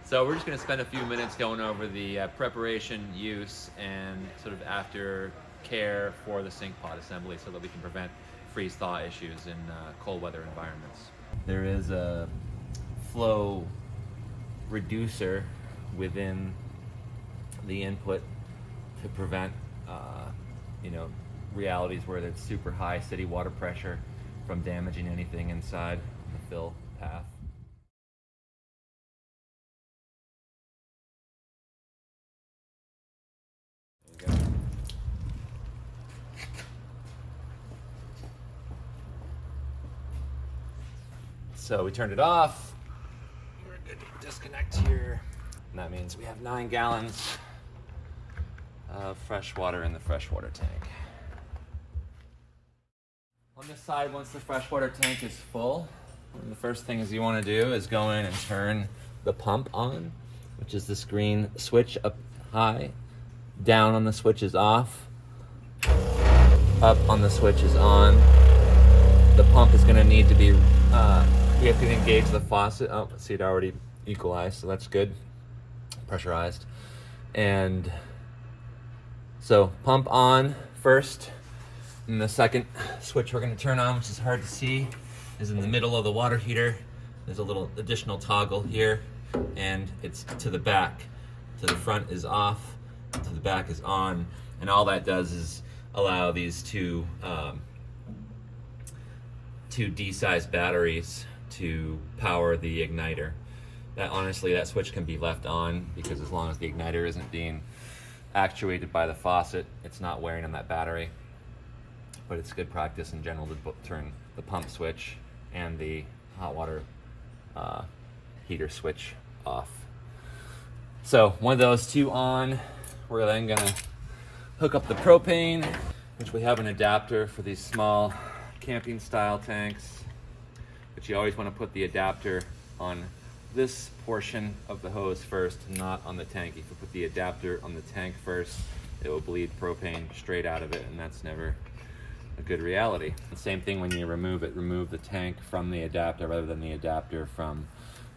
So we're just going to spend a few minutes going over the preparation, use, and sort of after care for the sink pod assembly so that we can prevent freeze-thaw issues in cold weather environments. There is a flow reducer within the input to prevent realities where there's super high city water pressure from damaging anything inside the fill path. There you go. So we turned it off. We're good to disconnect here. And that means we have 9 gallons of fresh water in the freshwater tank. On this side, once the freshwater tank is full, the first thing you want to do is go in and turn the pump on, which is this green switch up high. Down on the switch is off. Up on the switch is on. The pump is going to need to be, we have to engage the faucet. Oh, see, it already equalized, so that's good. Pressurized. And so pump on first. And the second switch we're going to turn on, which is hard to see, is in the middle of the water heater. There's a little additional toggle here, and it's to the back. To the front is off, to the back is on, and all that does is allow these two D-size batteries to power the igniter. That switch can be left on because as long as the igniter isn't being actuated by the faucet, it's not wearing on that battery. But it's good practice in general to turn the pump switch and the hot water heater switch off. So one of those two on, we're then gonna hook up the propane, which we have an adapter for these small camping style tanks, but you always want to put the adapter on this portion of the hose first, not on the tank. If you put the adapter on the tank first, it will bleed propane straight out of it, and that's never a good reality. The same thing when you remove it, remove the tank from the adapter rather than the adapter from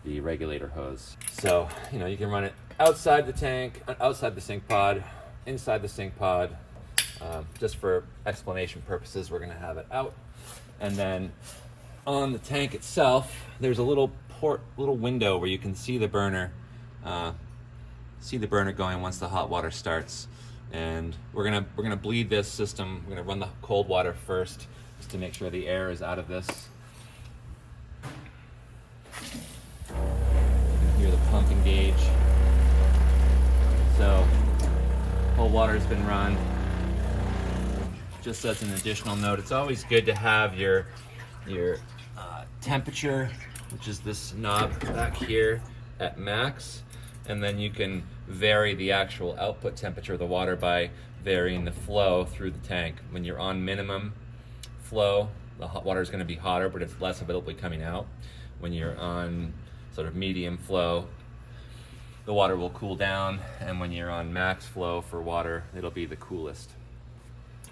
the regulator hose. So, you can run it outside the tank, outside the sink pod, inside the sink pod. Just for explanation purposes, we're gonna have it out. And then on the tank itself, there's a little window where you can see the burner, going once the hot water starts. And we're gonna bleed this system. We're gonna run the cold water first, just to make sure the air is out of this. You can hear the pump engage. So cold water has been run. Just as an additional note, it's always good to have your temperature, which is this knob back here, at max. And then you can vary the actual output temperature of the water by varying the flow through the tank. When you're on minimum flow, the hot water is going to be hotter, but it's less of it will be coming out. When you're on sort of medium flow, the water will cool down, and when you're on max flow for water, it'll be the coolest.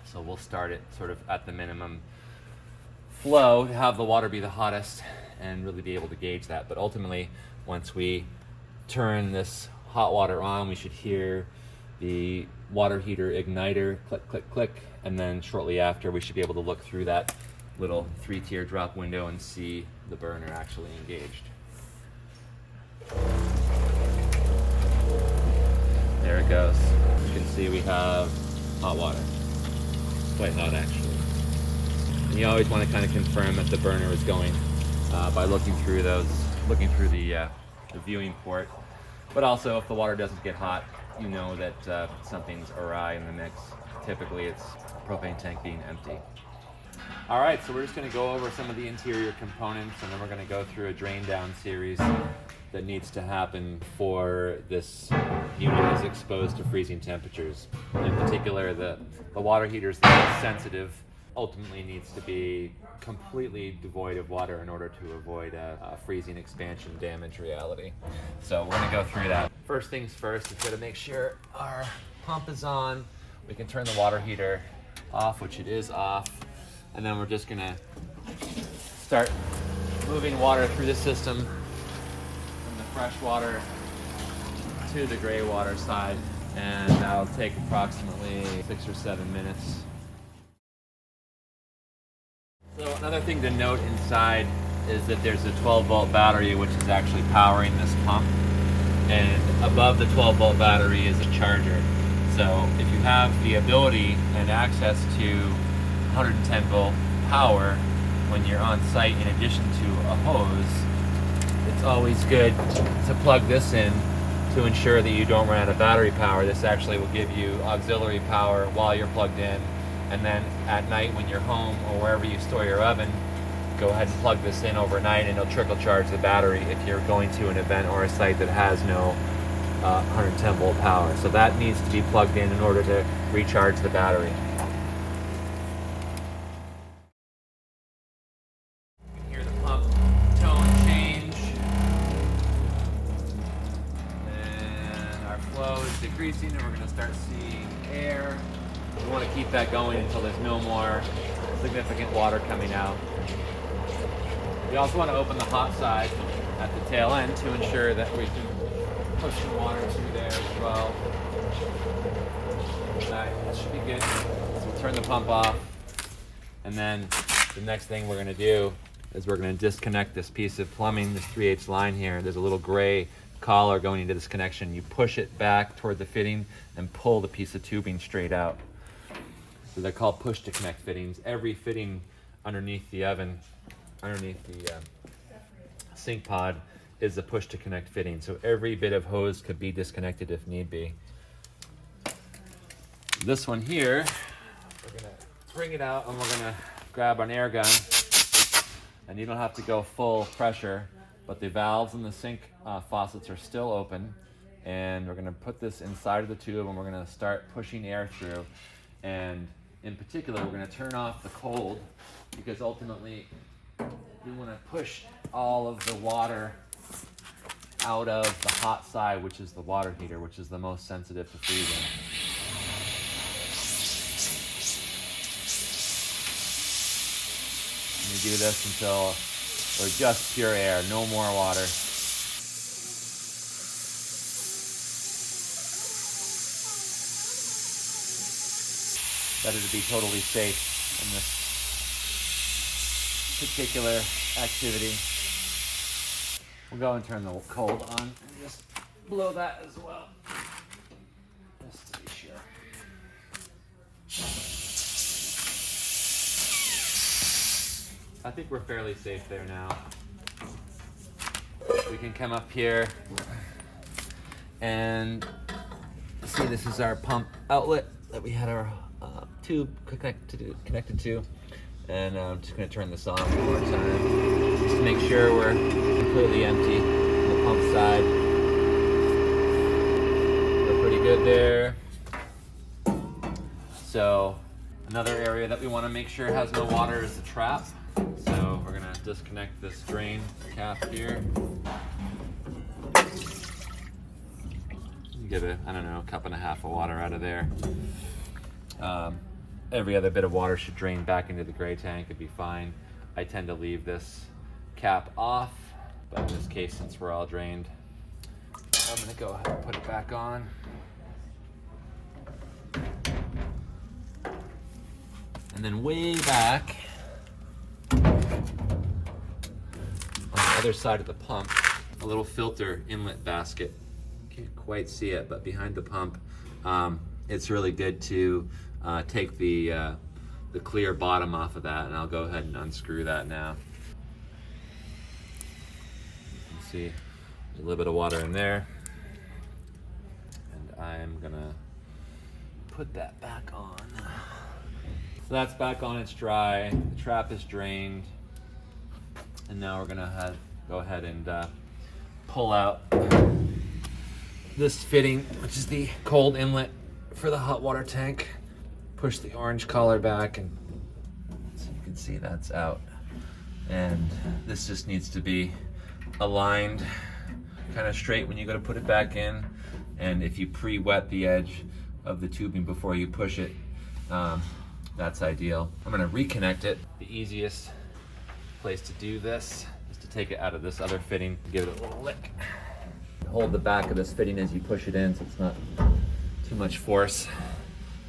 So we'll start it sort of at the minimum flow to have the water be the hottest and really be able to gauge that. But ultimately, once we turn this hot water on, we should hear the water heater igniter click, click, click, and then shortly after we should be able to look through that little 3-tier drop window and see the burner actually engaged. There it goes. You can see we have hot water. It's quite hot actually. And you always want to kind of confirm that the burner is going by looking through the viewing port. But also, if the water doesn't get hot, you know that something's awry in the mix. Typically, it's the propane tank being empty. All right, so we're just going to go over some of the interior components, and then we're going to go through a drain down series that needs to happen before this unit is exposed to freezing temperatures. In particular, the water heater is the most sensitive. Ultimately needs to be completely devoid of water in order to avoid a freezing expansion damage reality. So we're gonna go through that. First things first, we've got to make sure our pump is on. We can turn the water heater off, which it is off. And then we're just gonna start moving water through the system from the fresh water to the gray water side, and that'll take approximately 6 or 7 minutes. So another thing to note inside is that there's a 12-volt battery which is actually powering this pump, and above the 12-volt battery is a charger. So if you have the ability and access to 110-volt power when you're on site in addition to a hose, it's always good to plug this in to ensure that you don't run out of battery power. This actually will give you auxiliary power while you're plugged in, and then at night when you're home or wherever you store your oven, go ahead and plug this in overnight and it'll trickle charge the battery if you're going to an event or a site that has no 110-volt power. So that needs to be plugged in order to recharge the battery. You can hear the pump tone change, and our flow is decreasing, and we're going to start seeing air. We want to keep that going until there's no more significant water coming out. We also want to open the hot side at the tail end to ensure that we can push some water through there as well. That should be good. So we'll turn the pump off, and then the next thing we're going to do is we're going to disconnect this piece of plumbing, this 3/8 line here. There's a little gray collar going into this connection. You push it back toward the fitting and pull the piece of tubing straight out. So they're called push to connect fittings. Every fitting underneath the oven, underneath the sink pod, is a push to connect fitting. So every bit of hose could be disconnected if need be. This one here, we're gonna bring it out and we're gonna grab an air gun. And you don't have to go full pressure, but the valves in the sink faucets are still open. And we're gonna put this inside of the tube and we're gonna start pushing air through. And in particular, we're gonna turn off the cold, because ultimately we wanna push all of the water out of the hot side, which is the water heater, which is the most sensitive to freezing. And we do this until we're just pure air, no more water. Better to be totally safe in this particular activity. We'll go and turn the cold on and just blow that as well, just to be sure. I think we're fairly safe there now. We can come up here and see, this is our pump outlet that we had our tube connected to. And I'm just going to turn this on one more time, just to make sure we're completely empty on the pump side. We're pretty good there. So another area that we want to make sure has no water is the trap. So we're going to disconnect this drain cap here. Give it, I don't know, a cup and a half of water out of there. Every other bit of water should drain back into the gray tank. It'd be fine. I tend to leave this cap off, but in this case, since we're all drained, I'm gonna go ahead and put it back on. And then way back on the other side of the pump, a little filter inlet basket. Can't quite see it, but behind the pump, it's really good to take the clear bottom off of that, and I'll go ahead and unscrew that now. You can see there's a little bit of water in there, and I'm gonna put that back on. So that's back on, it's dry, the trap is drained, and now we're gonna go ahead and pull out this fitting, which is the cold inlet for the hot water tank. Push the orange collar back, and so you can see that's out. And this just needs to be aligned kind of straight when you go to put it back in. And if you pre-wet the edge of the tubing before you push it, that's ideal. I'm gonna reconnect it. The easiest place to do this is to take it out of this other fitting, give it a little lick. hold the back of this fitting as you push it in so it's not too much force,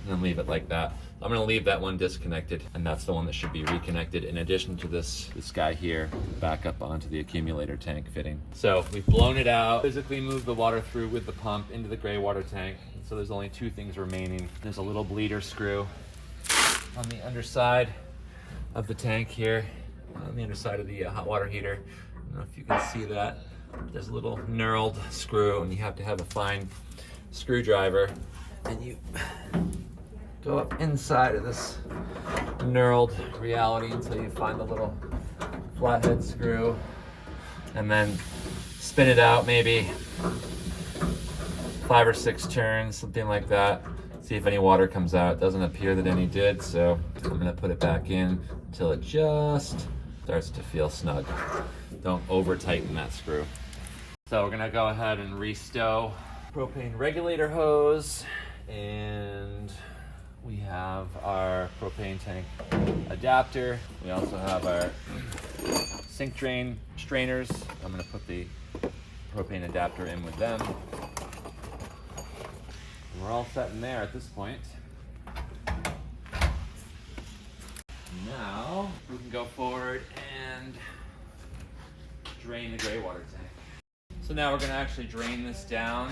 and then leave it like that. I'm gonna leave that one disconnected, and that's the one that should be reconnected in addition to this guy here back up onto the accumulator tank fitting. So we've blown it out, physically moved the water through with the pump into the gray water tank. So there's only two things remaining. There's a little bleeder screw on the underside of the tank here, on the underside of the hot water heater. I don't know if you can see that. There's a little knurled screw, and you have to have a fine screwdriver, and you go up inside of this knurled reality until you find the little flathead screw, and then spin it out maybe 5 or 6 turns, something like that. See if any water comes out. It doesn't appear that any did, so I'm gonna put it back in until it just starts to feel snug. Don't over tighten that screw. So we're gonna go ahead and restow propane regulator hose, and we have our propane tank adapter. We also have our sink drain strainers. I'm gonna put the propane adapter in with them. We're all set in there at this point. Now we can go forward and drain the gray water tank. So now we're gonna actually drain this down.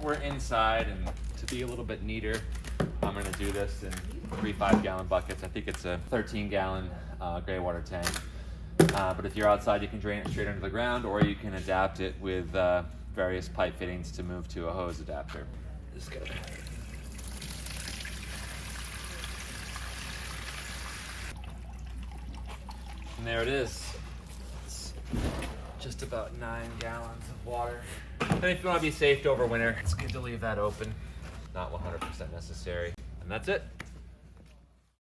We're inside, and to be a little bit neater, I'm gonna do this in 3 5-gallon buckets. I think it's a 13-gallon gray water tank. But if you're outside, you can drain it straight under the ground, or you can adapt it with various pipe fittings to move to a hose adapter. Just gotta... And there it is. It's just about 9 gallons of water. And if you want to be safe over winter, it's good to leave that open. Not 100% necessary. And that's it.